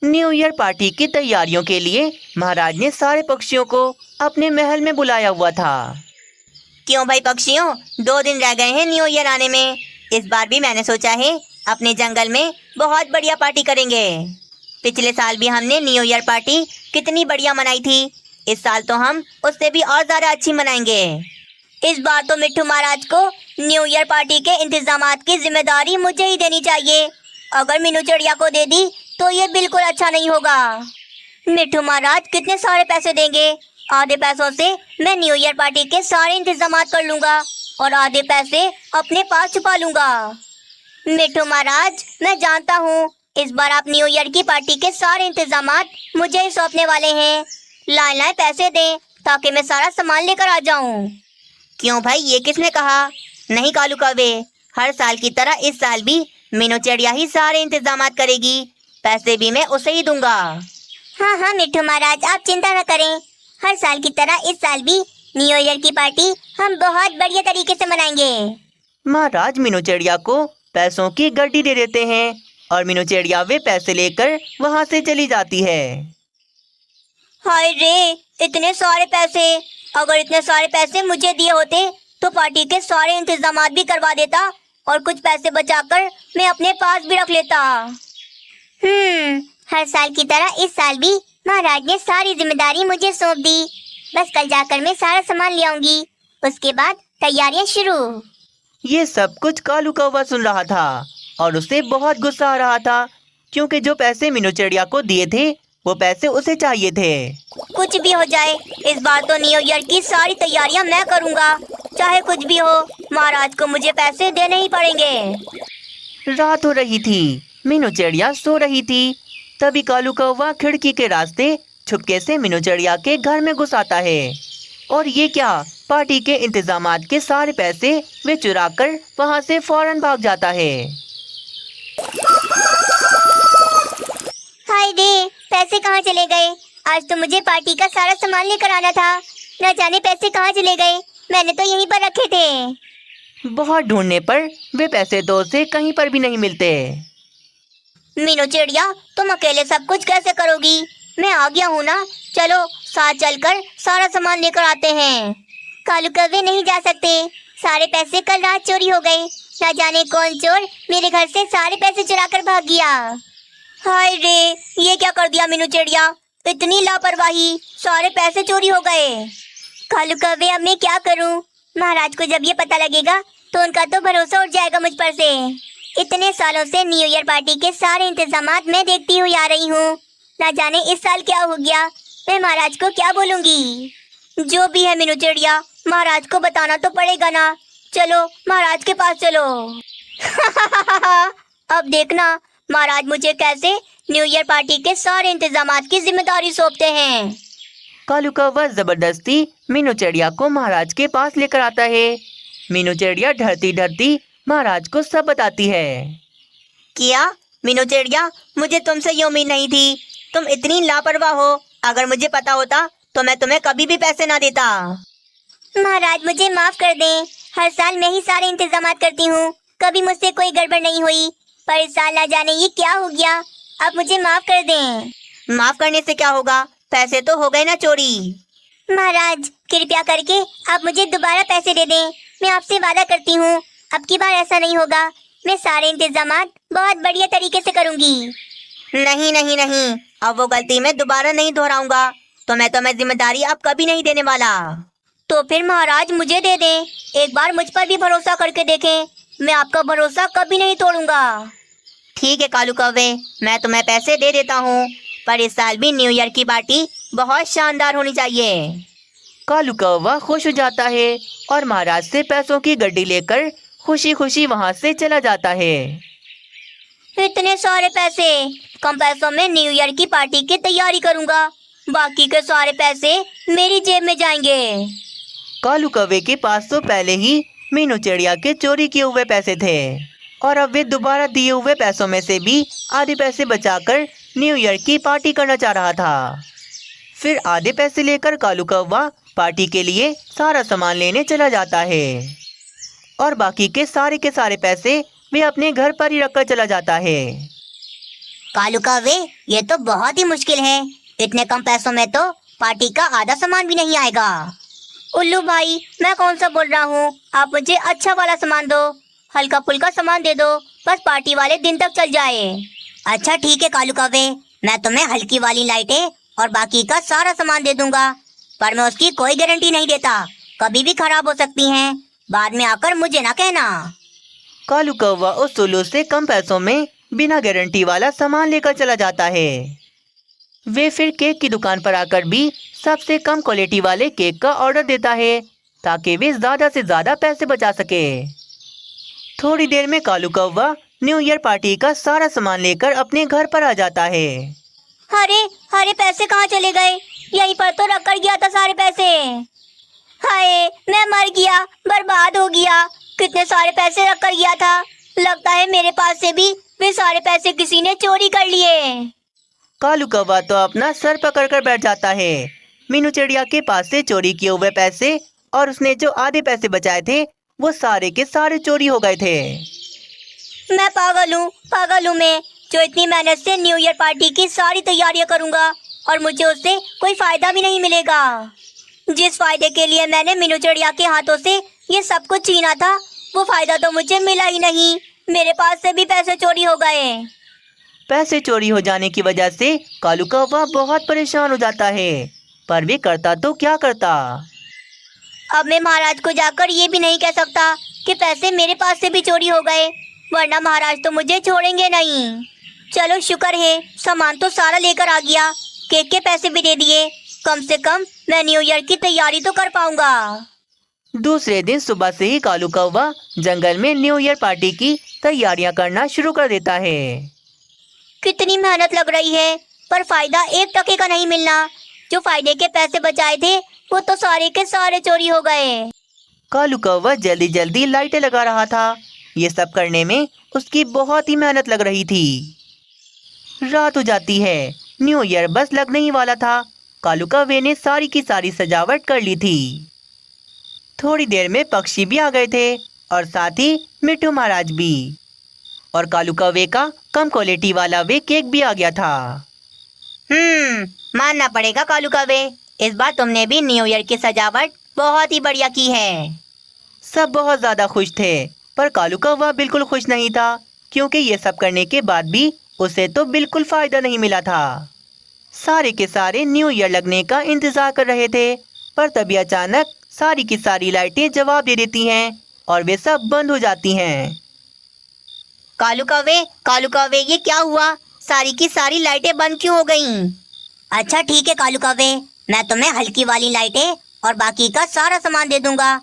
New year party की तैयारियों के लिए महाराज ने सारे पक्षियों को अपने महल में बुलाया हुआ था। क्यों भाई पक्षियों, 2 दिन रह गए हैं न्यू ईयर आने में। इस बार भी मैंने सोचा है अपने जंगल में बहुत बढ़िया पार्टी करेंगे। पिछले साल भी हमने न्यू ईयर पार्टी कितनी बढ़िया मनाई थी। इस साल तो हम उससे भी और ज़्यादा अच्छी मनाएंगे। इस बार तो मिट्ठू महाराज को न्यू ईयर पार्टी के इंतजामात की जिम्मेदारी मुझे ही देनी चाहिए। अगर मीनू चिड़िया को दे दी तो ये बिल्कुल अच्छा नहीं होगा। मिट्ठू महाराज कितने सारे पैसे देंगे? आधे पैसों से मैं न्यू ईयर पार्टी के सारे इंतजामात कर लूँगा और आधे पैसे अपने पास छुपा लूँगा। मिट्ठू महाराज, मैं जानता हूँ इस बार आप न्यू ईयर की पार्टी के सारे इंतजामात मुझे ही सौंपने वाले हैं। लाए लाए पैसे दें ताकि मैं सारा सामान लेकर आ जाऊँ। क्यों भाई, ये किसने कहा? नहीं कालू कौवे, हर साल की तरह इस साल भी मीनू चिड़िया ही सारे इंतजामात करेगी। पैसे भी मैं उसे ही दूंगा। हाँ हाँ मिट्ठू महाराज, आप चिंता न करें। हर साल की तरह इस साल भी न्यू ईयर की पार्टी हम बहुत बढ़िया तरीके से मनाएंगे। महाराज मीनू चिड़िया को पैसों की गड्डी दे देते हैं और मीनू चिड़िया वे पैसे लेकर वहाँ से चली जाती है। हाय रे, इतने सारे पैसे! अगर इतने सारे पैसे मुझे दिए होते तो पार्टी के सारे इंतजामात भी करवा देता और कुछ पैसे बचाकर मैं अपने पास भी रख लेता। हर साल की तरह इस साल भी महाराज ने सारी जिम्मेदारी मुझे सौंप दी। बस कल जाकर मैं सारा सामान ले आऊंगी, उसके बाद तैयारियां शुरू। ये सब कुछ कालू कौवा सुन रहा था और उसे बहुत गुस्सा आ रहा था, क्योंकि जो पैसे मीनू चिड़िया को दिए थे वो पैसे उसे चाहिए थे। कुछ भी हो जाए, इस बार तो न्यू ईयर की सारी तैयारियां मैं करूंगा। चाहे कुछ भी हो, महाराज को मुझे पैसे देने ही पड़ेंगे। रात हो रही थी, मीनू चिड़िया सो रही थी। तभी कालू कौवा खिड़की के रास्ते छुपके से मीनू चिड़िया के घर में घुस आता है। और ये क्या, पार्टी के इंतजामात के सारे पैसे वे चुराकर वहाँ से फौरन भाग जाता है। हाय रे, पैसे कहाँ चले गए? आज तो मुझे पार्टी का सारा सामान लेकर आना था। न जाने पैसे कहाँ चले गए, मैंने तो यहीं पर रखे थे। बहुत ढूंढने पर वे पैसे तो उसे कहीं पर भी नहीं मिलते। मीनू चिड़िया, तुम अकेले सब कुछ कैसे करोगी? मैं आ गया हूँ ना, चलो साथ चलकर सारा सामान लेकर आते हैं। कालू कौवे नहीं जा सकते, सारे पैसे कल रात चोरी हो गए। न जाने कौन चोर मेरे घर से सारे पैसे चुरा कर भाग गया। हाय रे, ये क्या कर दिया मीनू चिड़िया? इतनी लापरवाही, सारे पैसे चोरी हो गए। कालू कौवे, अब मैं क्या करूं? महाराज को जब ये पता लगेगा तो उनका तो भरोसा उठ जाएगा मुझ पर से। इतने सालों से न्यू ईयर पार्टी के सारे इंतजामात मैं देखती हुई आ रही हूँ। ना जाने इस साल क्या हो गया, मैं महाराज को क्या बोलूंगी? जो भी है मीनू चिड़िया, महाराज को बताना तो पड़ेगा ना। चलो महाराज के पास चलो। अब देखना महाराज मुझे कैसे न्यू ईयर पार्टी के सारे इंतजामात की जिम्मेदारी सौंपते हैं। कालू कौवा जबरदस्ती मीनू चिड़िया को महाराज के पास लेकर आता है। मीनू चिड़िया डरती डरती महाराज को सब बताती है। क्या मीनू चिड़िया, मुझे तुमसे ये उम्मीद नहीं थी, तुम इतनी लापरवाह हो। अगर मुझे पता होता तो मैं तुम्हें कभी भी पैसे ना देता। महाराज मुझे माफ कर दें, हर साल मैं ही सारे इंतजामात करती हूँ, कभी मुझसे कोई गड़बड़ नहीं हुई। पर इस साल ना जाने ये क्या हो गया, आप मुझे माफ कर दें। माफ करने से क्या होगा, पैसे तो हो गए ना चोरी। महाराज कृपया करके आप मुझे दोबारा पैसे दे दें, मैं आपसे वादा करती हूँ अब की बार ऐसा नहीं होगा। मैं सारे इंतजामात बहुत बढ़िया तरीके से करूँगी। नहीं नहीं नहीं, अब वो गलती मैं दोबारा नहीं दोहराऊंगा। तो मैं जिम्मेदारी अब कभी नहीं देने वाला। तो फिर महाराज मुझे दे दें, एक बार मुझ पर भी भरोसा करके देखें, मैं आपका भरोसा कभी नहीं तोड़ूंगा। ठीक है कालू कौवे, मैं तुम्हें पैसे दे देता हूँ, पर इस साल भी न्यू ईयर की पार्टी बहुत शानदार होनी चाहिए। कालू कौवा खुश हो जाता है और महाराज से पैसों की गड्डी लेकर खुशी खुशी वहाँ से चला जाता है। इतने सारे पैसे, कम पैसों में न्यू ईयर की पार्टी की तैयारी करूंगा, बाकी के सारे पैसे मेरी जेब में जाएंगे। कालू कौवे के पास तो पहले ही मीनू चिड़िया के चोरी किए हुए पैसे थे और अब वे दोबारा दिए हुए पैसों में से भी आधे पैसे बचाकर न्यू ईयर की पार्टी करना चाह रहा था। फिर आधे पैसे लेकर कालू कौवा पार्टी के लिए सारा सामान लेने चला जाता है और बाकी के सारे पैसे वे अपने घर पर ही रखकर चला जाता है। कालू कौवे, ये तो बहुत ही मुश्किल है। इतने कम पैसों में तो पार्टी का आधा सामान भी नहीं आएगा। उल्लू भाई, मैं कौन सा बोल रहा हूँ, आप मुझे अच्छा वाला सामान दो, हल्का फुल्का सामान दे दो, बस पार्टी वाले दिन तक चल जाए। अच्छा ठीक है कालू कौवे, मैं तुम्हें हल्की वाली लाइटें और बाकी का सारा सामान दे दूंगा, पर मैं उसकी कोई गारंटी नहीं देता, कभी भी खराब हो सकती हैं, बाद में आकर मुझे ना कहना। कालू कौवा उस उल्लू से कम पैसों में बिना गारंटी वाला सामान लेकर चला जाता है। वे फिर केक की दुकान पर आकर भी सबसे कम क्वालिटी वाले केक का ऑर्डर देता है ताकि वे ज्यादा से ज्यादा पैसे बचा सके। थोड़ी देर में कालू कौवा न्यू ईयर पार्टी का सारा सामान लेकर अपने घर पर आ जाता है। अरे अरे, पैसे कहाँ चले गए? यहीं पर तो रख कर गया था सारे पैसे। हाय, मैं मर गया, बर्बाद हो गया। कितने सारे पैसे रख कर गया था, लगता है मेरे पास से भी वे सारे पैसे किसी ने चोरी कर लिए। कालू कौवा तो अपना सर पकड़कर बैठ जाता है। मीनू चिड़िया के पास से चोरी किए हुए पैसे और उसने जो आधे पैसे बचाए थे वो सारे के सारे चोरी हो गए थे। मैं पागल हूँ मैं, जो इतनी मेहनत से न्यू ईयर पार्टी की सारी तैयारियां करूंगा और मुझे उससे कोई फायदा भी नहीं मिलेगा। जिस फायदे के लिए मैंने मीनू चिड़िया के हाथों से ये सब कुछ छीना था, वो फायदा तो मुझे मिला ही नहीं। मेरे पास से भी पैसे चोरी हो गए। पैसे चोरी हो जाने की वजह से कालू कौवा बहुत परेशान हो जाता है, पर वे करता तो क्या करता। अब मैं महाराज को जाकर ये भी नहीं कह सकता कि पैसे मेरे पास से भी चोरी हो गए, वरना महाराज तो मुझे छोड़ेंगे नहीं। चलो शुक्र है, सामान तो सारा लेकर आ गया, केक के पैसे भी दे दिए, कम से कम मैं न्यू ईयर की तैयारी तो कर पाऊंगा। दूसरे दिन सुबह से ही कालू कौवा जंगल में न्यू ईयर पार्टी की तैयारियां करना शुरू कर देता है। कितनी मेहनत लग रही है, पर फायदा 1 टके का नहीं मिलना। जो फायदे के पैसे बचाए थे वो तो सारे के सारे चोरी हो गए। कालू कौवा जल्दी जल्दी लाइटें लगा रहा था। ये सब करने में उसकी बहुत ही मेहनत लग रही थी। रात हो जाती है, न्यू ईयर बस लगने ही वाला था। कालू कौवे ने सारी की सारी सजावट कर ली थी। थोड़ी देर में पक्षी भी आ गए थे और साथ ही मिट्टू महाराज भी, और कालू कौवे का कम क्वालिटी वाला वे केक भी आ गया था। मानना पड़ेगा कालू कौवे, इस बार तुमने भी न्यू ईयर की सजावट बहुत ही बढ़िया की है। सब बहुत ज्यादा खुश थे, पर कालू कौवा बिल्कुल खुश नहीं था, क्योंकि ये सब करने के बाद भी उसे तो बिल्कुल फायदा नहीं मिला था। सारे के सारे न्यू ईयर लगने का इंतजार कर रहे थे, पर तभी अचानक सारी की सारी लाइटें जवाब दे देती हैं और वे सब बंद हो जाती हैं। कालू कौवे, ये क्या हुआ? सारी की सारी लाइटें बंद क्यों हो गईं? अच्छा ठीक है कालू कौवे, मैं तुम्हें हल्की वाली लाइटें और बाकी का सारा सामान दे दूंगा,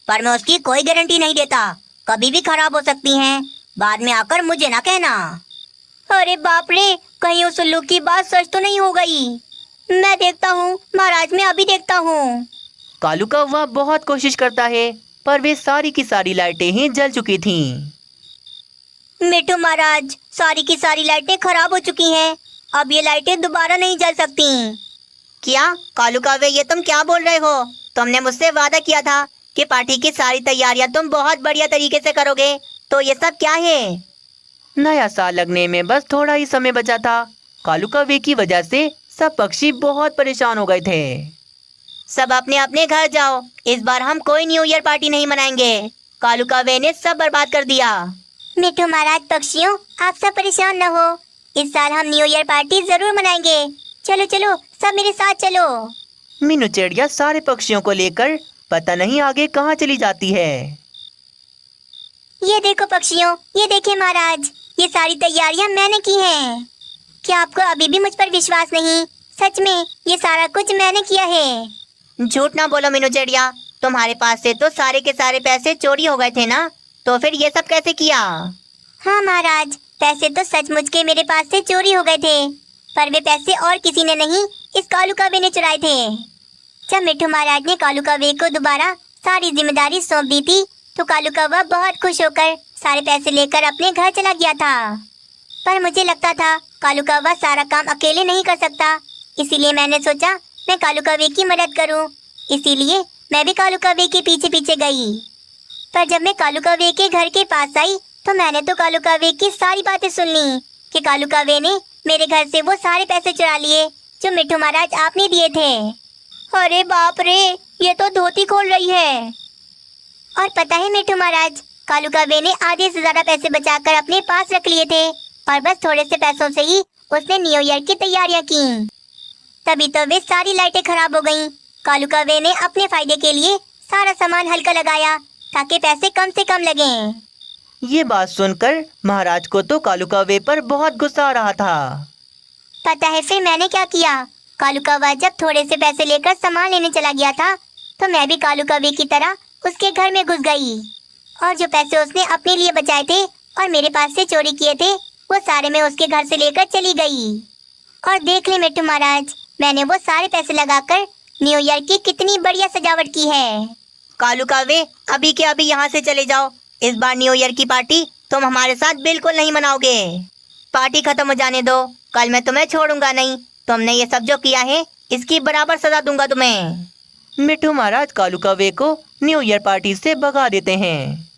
पर मैं उसकी कोई गारंटी नहीं देता, कभी भी खराब हो सकती हैं, बाद में आकर मुझे ना कहना। अरे बाप रे, कहीं उस उल्लू की बात सच तो नहीं हो गई। मैं देखता हूँ महाराज, मैं अभी देखता हूँ। कालू कौवा बहुत कोशिश करता है, पर वे सारी की सारी लाइटें ही जल चुकी थीं। मिट्टू महाराज, सारी की सारी लाइटें खराब हो चुकी हैं, अब ये लाइटें दोबारा नहीं जल सकती। क्या कालू कौवे, ये तुम क्या बोल रहे हो? तुमने मुझसे वादा किया था कि पार्टी की सारी तैयारियां तुम बहुत बढ़िया तरीके से करोगे, तो ये सब क्या है? नया साल लगने में बस थोड़ा ही समय बचा था। कालू कौवे की वजह से सब पक्षी बहुत परेशान हो गए थे। सब अपने अपने घर जाओ, इस बार हम कोई न्यू ईयर पार्टी नहीं मनाएंगे। कालू कौवे ने सब बर्बाद कर दिया। मिट्टू महाराज, पक्षियों, आप सब परेशान न हो, इस साल हम न्यू ईयर पार्टी जरूर मनाएंगे। चलो चलो, सब मेरे साथ चलो। मीनू चिड़िया सारे पक्षियों को लेकर पता नहीं आगे कहाँ चली जाती है। ये देखो पक्षियों, ये देखे महाराज, ये सारी तैयारियां मैंने की हैं। क्या आपको अभी भी मुझ पर विश्वास नहीं? सच में ये सारा कुछ मैंने किया है। झूठ ना बोलो मीनू चिड़िया, तुम्हारे पास से तो सारे के सारे पैसे चोरी हो गए थे ना, तो फिर ये सब कैसे किया? हाँ महाराज, पैसे तो सचमुच के मेरे पास से चोरी हो गए थे, पर वे पैसे और किसी ने नहीं, इस कालू कौवे ने चुराए थे। जब मिट्टू महाराज ने कालू कौवे को दोबारा सारी जिम्मेदारी सौंप दी थी, तो कालू कौवा बहुत खुश होकर सारे पैसे लेकर अपने घर चला गया था। पर मुझे लगता था कालू कौवा सारा काम अकेले नहीं कर सकता, इसीलिए मैंने सोचा मैं कालू कौवे की मदद करूं। इसीलिए मैं भी कालू कौवे के पीछे पीछे गई। पर जब मैं कालू कौवे के घर के पास आई, तो मैंने तो कालू कौवे की सारी बातें सुन ली। कि कालू कौवे ने मेरे घर से वो सारे पैसे चुरा लिए जो मिट्ठू महाराज आपने दिए थे। अरे बाप रे, ये तो धोती खोल रही है। और पता है मिट्ठू महाराज, कालू कौवे ने आधे से ज्यादा पैसे बचाकर अपने पास रख लिए थे और बस थोड़े से पैसों से ही उसने न्यू ईयर की तैयारियां की। तभी तो वे सारी लाइटें खराब हो गईं। कालू कौवे ने अपने फायदे के लिए सारा सामान हल्का लगाया ताकि पैसे कम से कम लगें। ये बात सुनकर महाराज को तो कालू कौवे पर बहुत गुस्सा आ रहा था। पता है फिर मैंने क्या किया? कालू कौवा जब थोड़े से पैसे लेकर सामान लेने चला गया था तो मैं भी कालू कौवे की तरह उसके घर में घुस गई और जो पैसे उसने अपने लिए बचाए थे और मेरे पास से चोरी किए थे वो सारे मैं उसके घर से लेकर चली गई। और देख ले मिट्ठू महाराज, मैंने वो सारे पैसे लगाकर न्यू ईयर की कितनी बढ़िया सजावट की है। कालू कौवे, अभी के अभी यहाँ से चले जाओ। इस बार न्यू ईयर की पार्टी तुम हमारे साथ बिल्कुल नहीं मनाओगे। पार्टी खत्म हो जाने दो, कल मैं तुम्हें छोड़ूंगा नहीं। तुमने ये सब जो किया है इसकी बराबर सजा दूंगा तुम्हें। मिट्ठू महाराज कालू कौवे को न्यू ईयर पार्टी से भगा देते हैं।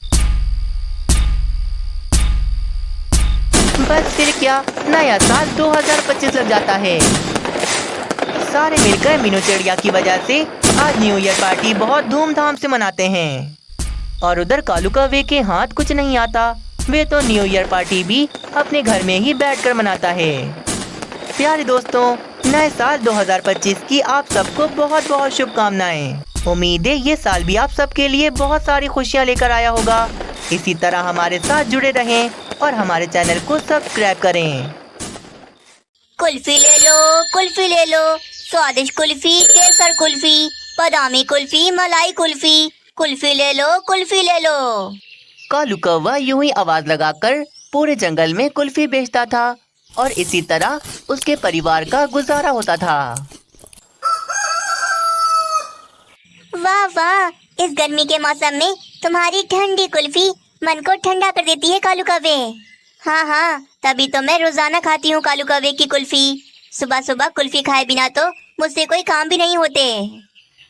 बस फिर क्या, नया साल 2025 लग जाता है। सारे मिलकर मीनू चिड़िया की वजह से आज न्यू ईयर पार्टी बहुत धूमधाम से मनाते हैं। और उधर कालू कौवे के हाथ कुछ नहीं आता, वे तो न्यू ईयर पार्टी भी अपने घर में ही बैठकर मनाता है। प्यारे दोस्तों, नए साल 2025 की आप सबको बहुत बहुत शुभकामनाएं। उम्मीद है ये साल भी आप सबके लिए बहुत सारी खुशियां लेकर आया होगा। इसी तरह हमारे साथ जुड़े रहें और हमारे चैनल को सब्सक्राइब करें। कुल्फी ले लो, कुल्फी ले लो, स्वादिष्ट कुल्फी, केसर कुल्फी, बादामी कुल्फी, मलाई कुल्फी, कुल्फी ले लो, कुल्फी ले लो। कालू कौवा यूं ही आवाज लगाकर पूरे जंगल में कुल्फी बेचता था और इसी तरह उसके परिवार का गुजारा होता था। वाह वाह, इस गर्मी के मौसम में तुम्हारी ठंडी कुल्फी मन को ठंडा कर देती है कालू कौवे। हाँ हाँ, तभी तो मैं रोजाना खाती हूँ कालू कौवे की कुल्फी। सुबह सुबह कुल्फी खाए बिना तो मुझसे कोई काम भी नहीं होते।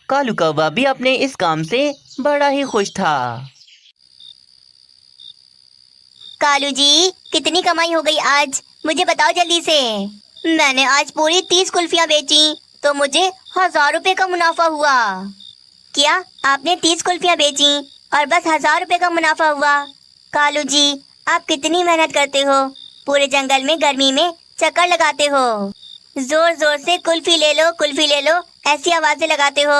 कालू कौवा भी अपने इस काम से बड़ा ही खुश था। कालू जी, कितनी कमाई हो गई आज, मुझे बताओ जल्दी से। मैंने आज पूरी 30 कुल्फियाँ बेची तो मुझे 1000 रुपए का मुनाफा हुआ। क्या आपने 30 कुल्फियाँ बेची और बस 1000 रुपए का मुनाफा हुआ? कालू जी, आप कितनी मेहनत करते हो, पूरे जंगल में गर्मी में चक्कर लगाते हो, जोर जोर से कुल्फी ले लो, कुल्फी ले लो ऐसी आवाजें लगाते हो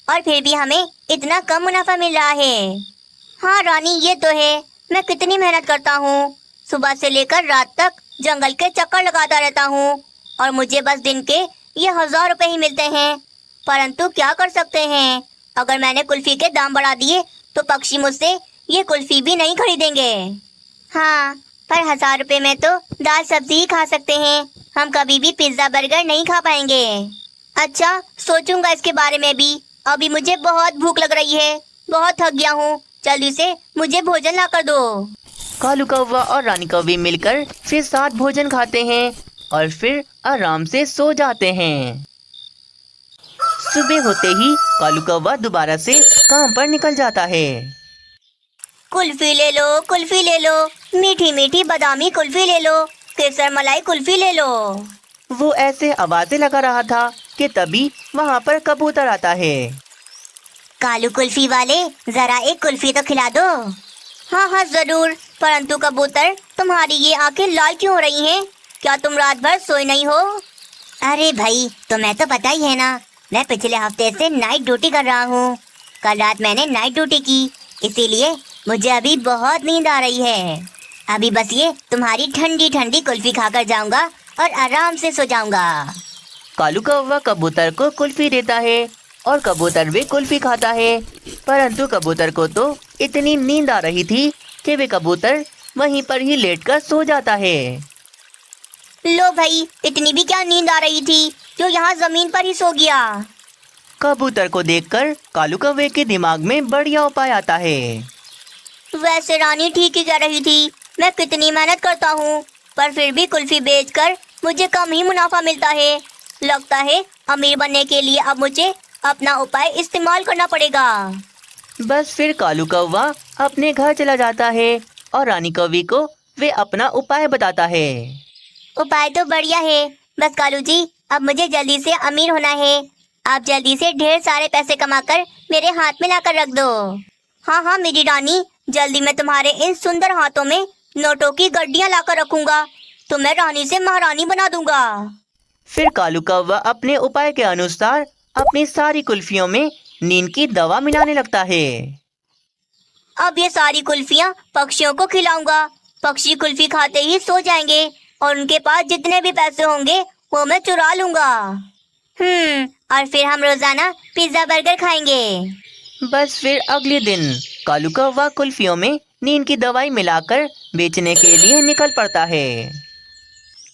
और फिर भी हमें इतना कम मुनाफा मिल रहा है। हाँ रानी, ये तो है, मैं कितनी मेहनत करता हूँ, सुबह से लेकर रात तक जंगल के चक्कर लगाता रहता हूँ और मुझे बस दिन के ये 1000 रुपए ही मिलते हैं। परंतु क्या कर सकते हैं, अगर मैंने कुल्फी के दाम बढ़ा दिए तो पक्षी मुझसे ये कुल्फी भी नहीं खरीदेंगे। हाँ, पर 1000 रुपए में तो दाल सब्जी ही खा सकते हैं, हम कभी भी पिज्जा बर्गर नहीं खा पाएंगे। अच्छा, सोचूंगा इसके बारे में भी। अभी मुझे बहुत भूख लग रही है, बहुत थक गया हूँ, जल्दी से मुझे भोजन ला कर दो। कालू कौवा और रानी कौवी मिलकर फिर साथ भोजन खाते हैं और फिर आराम से सो जाते हैं। सुबह होते ही कालू कौवा दोबारा से काम पर निकल जाता है। कुल्फी ले लो, कुल्फी ले लो, मीठी मीठी बादामी कुल्फी ले लो, केसर मलाई कुल्फी ले लो। वो ऐसे आवाजें लगा रहा था कि तभी वहाँ पर कबूतर आता है। कालू कुल्फी वाले, जरा एक कुल्फी तो खिला दो। हाँ हाँ जरूर, परंतु कबूतर, तुम्हारी ये आंखें लाल क्यों हो रही हैं? क्या तुम रात भर सोए नहीं हो? अरे भाई, तुम्हें तो पता ही है ना, मैं पिछले हफ्ते से नाइट ड्यूटी कर रहा हूँ। कल रात मैंने नाइट ड्यूटी की, इसीलिए मुझे अभी बहुत नींद आ रही है। अभी बस ये तुम्हारी ठंडी ठंडी कुल्फी खाकर जाऊंगा और आराम से सो जाऊंगा। कालू कौवा कबूतर को कुल्फी देता है और कबूतर भी कुल्फी खाता है, परंतु कबूतर को तो इतनी नींद आ रही थी कि वे कबूतर वहीं पर ही लेटकर सो जाता है। लो भाई, इतनी भी क्या नींद आ रही थी जो यहाँ जमीन पर ही सो गया। कबूतर को देखकर कालू कौवे के दिमाग में बढ़िया उपाय आता है। वैसे रानी ठीक ही कह रही थी, मैं कितनी मेहनत करता हूँ पर फिर भी कुल्फी बेचकर मुझे कम ही मुनाफा मिलता है। लगता है अमीर बनने के लिए अब मुझे अपना उपाय इस्तेमाल करना पड़ेगा। बस फिर कालू कौवा अपने घर चला जाता है और रानी कौवी को वे अपना उपाय बताता है। उपाय तो बढ़िया है। बस कालू जी, अब मुझे जल्दी से अमीर होना है। आप जल्दी से ढेर सारे पैसे कमाकर मेरे हाथ में लाकर रख दो। हाँ हाँ मेरी रानी, जल्दी मैं तुम्हारे इन सुंदर हाथों में नोटों की गड्डियां लाकर रखूंगा। तुम्हें रानी से महारानी बना दूंगा। फिर कालू कौवा अपने उपाय के अनुसार अपनी सारी कुल्फियों में नींद की दवा मिलाने लगता है। अब ये सारी कुल्फियां पक्षियों को खिलाऊंगा। पक्षी कुल्फी खाते ही सो जाएंगे और उनके पास जितने भी पैसे होंगे वो मैं चुरा लूंगा। और फिर हम रोजाना पिज्जा बर्गर खाएंगे। बस फिर अगले दिन कालू कौवा कुल्फियों में नींद की दवाई मिलाकर बेचने के लिए निकल पड़ता है।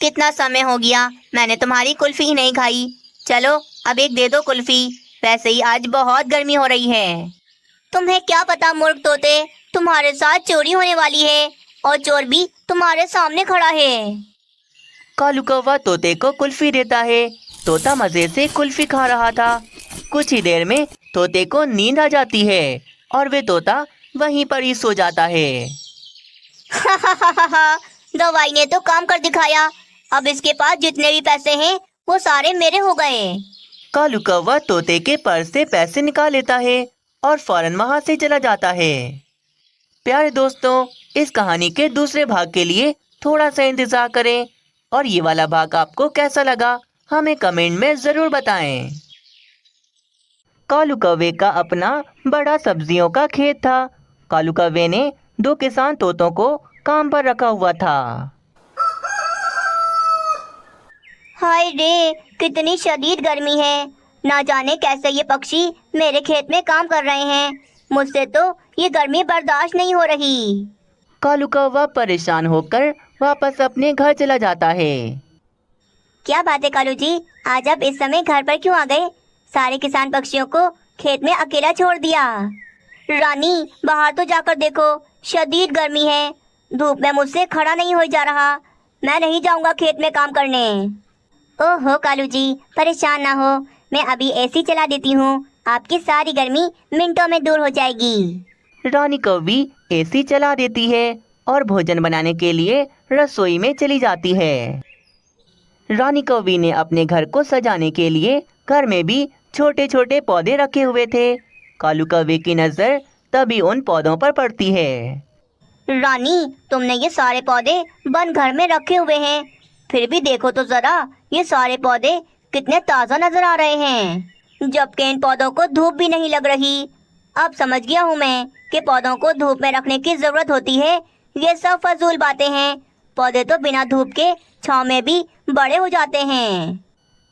कितना समय हो गया, मैंने तुम्हारी कुल्फी ही नहीं खाई। चलो अब एक दे दो कुल्फी, वैसे ही आज बहुत गर्मी हो रही है। तुम्हें क्या पता मूर्ख तोते, तुम्हारे साथ चोरी होने वाली है और चोर भी तुम्हारे सामने खड़ा है। कालू कौवा तोते को कुल्फी देता है। तोता मजे से कुल्फी खा रहा था। कुछ ही देर में तोते को नींद आ जाती है और वे तोता वहीं पर ही सो जाता है। दवाई ने तो काम कर दिखाया। अब इसके पास जितने भी पैसे हैं वो सारे मेरे हो गए। कालू कौवा तोते के पर्स से पैसे निकाल लेता है और फौरन वहां से चला जाता है। प्यारे दोस्तों, इस कहानी के दूसरे भाग के लिए थोड़ा सा इंतजार करें और ये वाला भाग आपको कैसा लगा हमें कमेंट में जरूर बताएं। कालू कौवे का अपना बड़ा सब्जियों का खेत था। कालू कौवे ने 2 किसान तोतों को काम पर रखा हुआ था। हाय रे, कितनी शदीद गर्मी है। ना जाने कैसे ये पक्षी मेरे खेत में काम कर रहे हैं। मुझसे तो ये गर्मी बर्दाश्त नहीं हो रही। कालू कौवा परेशान होकर वापस अपने घर चला जाता है। क्या बात है कालू जी, आज आप इस समय घर पर क्यों आ गए? सारे किसान पक्षियों को खेत में अकेला छोड़ दिया। रानी, बाहर तो जाकर देखो, शदीद गर्मी है। धूप में मुझसे खड़ा नहीं हो जा रहा। मैं नहीं जाऊंगा खेत में काम करने। ओहो कालू जी, परेशान ना हो, मैं अभी एसी चला देती हूँ। आपकी सारी गर्मी मिनटों में दूर हो जाएगी। रानी कौवी एसी चला देती है और भोजन बनाने के लिए रसोई में चली जाती है। रानी कौवी ने अपने घर को सजाने के लिए घर में भी छोटे छोटे पौधे रखे हुए थे। कालू कौवे की नजर तभी उन पौधों पर पड़ती है। रानी, तुमने ये सारे पौधे बंद घर में रखे हुए हैं, फिर भी देखो तो जरा, ये सारे पौधे कितने ताज़ा नजर आ रहे हैं, जबकि इन पौधों को धूप भी नहीं लग रही। अब समझ गया हूँ मैं कि पौधों को धूप में रखने की जरूरत होती है। ये सब फजूल बातें हैं। पौधे तो बिना धूप के छांव में भी बड़े हो जाते हैं।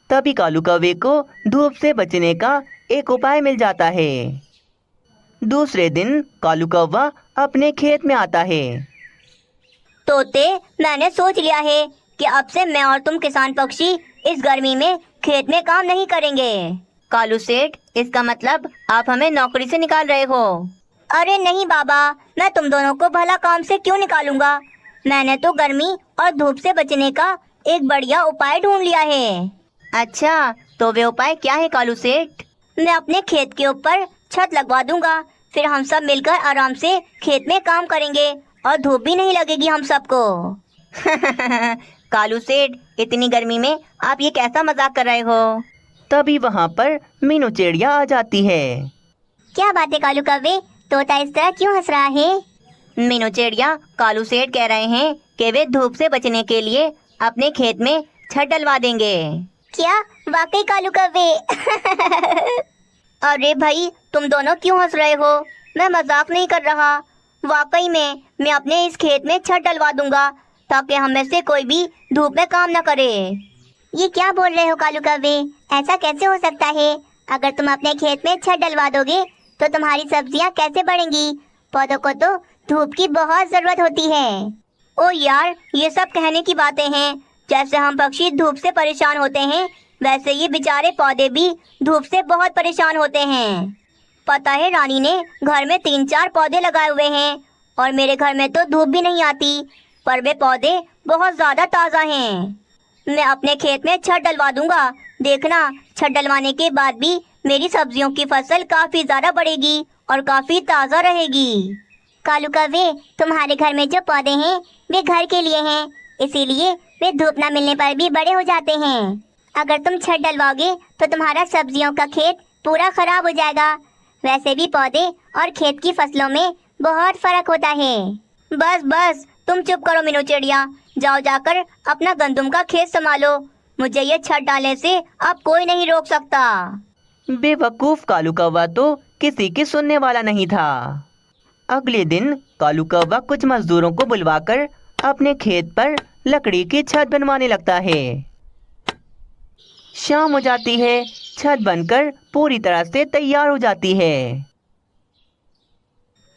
तभी कालू कौवे को धूप से बचने का एक उपाय मिल जाता है। दूसरे दिन कालू कौवा अपने खेत में आता है। तोते, मैंने सोच लिया है कि अब से मैं और तुम किसान पक्षी इस गर्मी में खेत में काम नहीं करेंगे। कालू सेठ, इसका मतलब आप हमें नौकरी से निकाल रहे हो? अरे नहीं बाबा, मैं तुम दोनों को भला काम से क्यों निकालूंगा। मैंने तो गर्मी और धूप से बचने का एक बढ़िया उपाय ढूंढ लिया है। अच्छा, तो वे उपाय क्या है कालू सेठ? मैं अपने खेत के ऊपर छत लगवा दूंगा, फिर हम सब मिलकर आराम से खेत में काम करेंगे और धूप भी नहीं लगेगी हम सबको। कालू सेठ, इतनी गर्मी में आप ये कैसा मजाक कर रहे हो? तभी वहाँ पर मीनू चिड़िया आ जाती है। क्या बात है कालू कौवे, तोता इस तरह क्यों हंस रहा है? मीनू चिड़िया, कालू सेठ कह रहे हैं कि वे धूप से बचने के लिए अपने खेत में छत डलवा देंगे। क्या वाकई कालू कौवे? अरे भाई, तुम दोनों क्यों हंस रहे हो? मैं मजाक नहीं कर रहा। वाकई में मैं अपने इस खेत में छत डलवा दूंगा ताकि हम में से कोई भी धूप में काम न करे। ये क्या बोल रहे हो कालू कौवे? ऐसा कैसे हो सकता है? अगर तुम अपने खेत में छत डलवा दोगे तो तुम्हारी सब्जियां कैसे बढ़ेंगी? पौधों को तो धूप की बहुत जरूरत होती है। ओ यार, ये सब कहने की बातें हैं। जैसे हम पक्षी धूप से परेशान होते हैं, वैसे ये बेचारे पौधे भी धूप से बहुत परेशान होते हैं। पता है, रानी ने घर में 3-4 पौधे लगाए हुए हैं और मेरे घर में तो धूप भी नहीं आती, पर वे पौधे बहुत ज्यादा ताज़ा हैं। मैं अपने खेत में छत डलवा दूंगा। देखना, छत डलवाने के बाद भी मेरी सब्जियों की फसल काफी ज्यादा बढ़ेगी और काफी ताज़ा रहेगी। कालू कौवे, तुम्हारे घर में जो पौधे हैं वे घर के लिए हैं, इसीलिए वे धूप न मिलने पर भी बड़े हो जाते हैं। अगर तुम छत डलवाओगे तो तुम्हारा सब्जियों का खेत पूरा खराब हो जाएगा। वैसे भी पौधे और खेत की फसलों में बहुत फर्क होता है। बस बस तुम चुप करो मीनू चिड़िया, जाओ जाकर अपना गंदुम का खेत संभालो। मुझे ये छत डालने से अब कोई नहीं रोक सकता। बेवकूफ कालू कौवा तो किसी की सुनने वाला नहीं था। अगले दिन कालू कौवा कुछ मजदूरों को बुलवाकर अपने खेत पर लकड़ी की छत बनवाने लगता है। शाम हो जाती है, छत बनकर पूरी तरह से तैयार हो जाती है।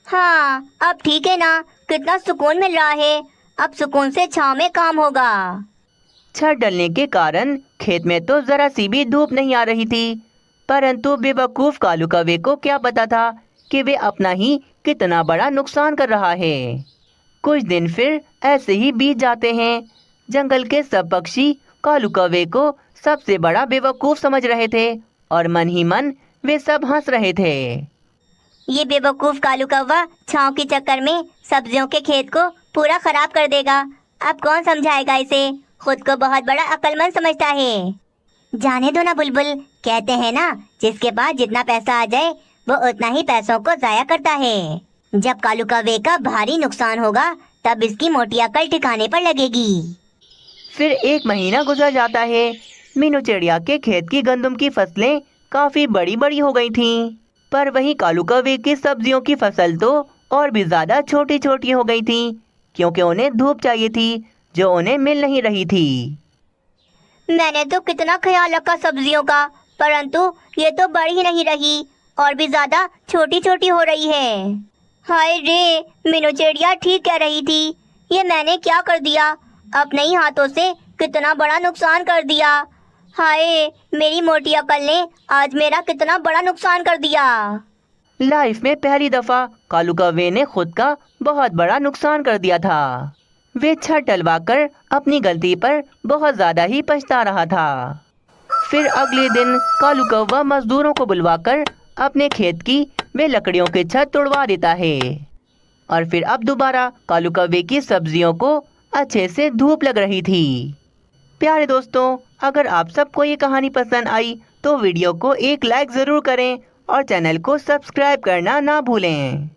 हाँ, अब ठीक है ना, कितना सुकून मिल रहा है। अब सुकून से छांव में काम होगा। छत डलने के कारण खेत में तो जरा सी भी धूप नहीं आ रही थी, परंतु बेवकूफ कालू कौवे को क्या पता था कि वे अपना ही कितना बड़ा नुकसान कर रहा है। कुछ दिन फिर ऐसे ही बीत जाते हैं। जंगल के सब पक्षी कालू कौवे को सबसे बड़ा बेवकूफ समझ रहे थे और मन ही मन वे सब हंस रहे थे। ये बेवकूफ कालू कौवा छांव के चक्कर में सब्जियों के खेत को पूरा खराब कर देगा। अब कौन समझाएगा इसे? खुद को बहुत बड़ा अक्लमंद समझता है। जाने दो ना बुलबुल, कहते हैं ना, जिसके पास जितना पैसा आ जाए वो उतना ही पैसों को जाया करता है। जब कालू कौवे का भारी नुकसान होगा तब इसकी मोटी अकल ठिकाने पर लगेगी। फिर 1 महीना गुजर जाता है। मीनू चिड़िया के खेत की गंदम की फसलें काफी बड़ी बड़ी हो गई थीं, पर वहीं कालू कौवे की सब्जियों की फसल तो और भी ज्यादा छोटी छोटी हो गई थी, क्योंकि उन्हें धूप चाहिए थी जो उन्हें मिल नहीं रही थी। मैंने तो कितना ख्याल रखा सब्जियों का, परंतु ये तो बढ़ ही नहीं रही और भी ज्यादा छोटी छोटी हो रही है। हाय रे, मीनू चिड़िया ठीक कह रही थी। ये मैंने क्या कर दिया? अपने ही हाथों से कितना बड़ा नुकसान कर दिया। हाय, मेरी मोटी अकल ने आज मेरा कितना बड़ा नुकसान कर दिया। लाइफ में पहली दफा कालू कौवे ने खुद का बहुत बड़ा नुकसान कर दिया था। वे छत डलवाकर अपनी गलती पर बहुत ज्यादा ही पछता रहा था। फिर अगले दिन कालू कौवा मजदूरों को बुलवाकर अपने खेत की वे लकड़ियों की छत तोड़वा देता है। और फिर अब दोबारा कालू कौवे की सब्जियों को अच्छे से धूप लग रही थी। प्यारे दोस्तों, अगर आप सबको ये कहानी पसंद आई तो वीडियो को एक लाइक ज़रूर करें और चैनल को सब्सक्राइब करना ना भूलें।